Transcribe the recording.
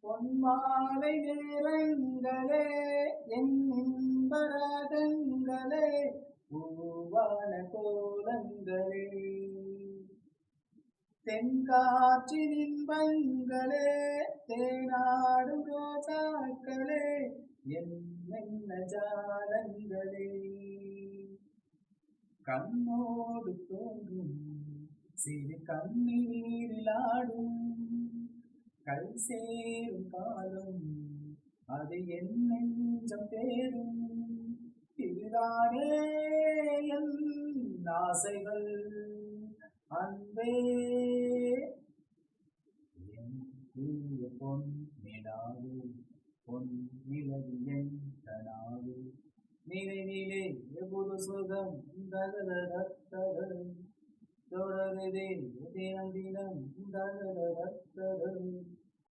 பொன்மாலை நேரங்களே என் இன்பரதங்களே பூவான கோலங்களே தென்காற்றின் இன்பங்களே தேனாடும் ரோசாக்களே என்ன ஜாலங்களே கண்ணோடு தோன்றும் சிறு கண்ணீரில் ஆடும் கை சேரும் காலம் அது என் நெஞ்சம் தேடும் இதுதானே என் ஆசைகள் அன்பே என் தூய பொன் நிலாவு பொன் நிலவு என் கனாவு நினைவிலே புது சுகம் தொடருதே தினம் தினம்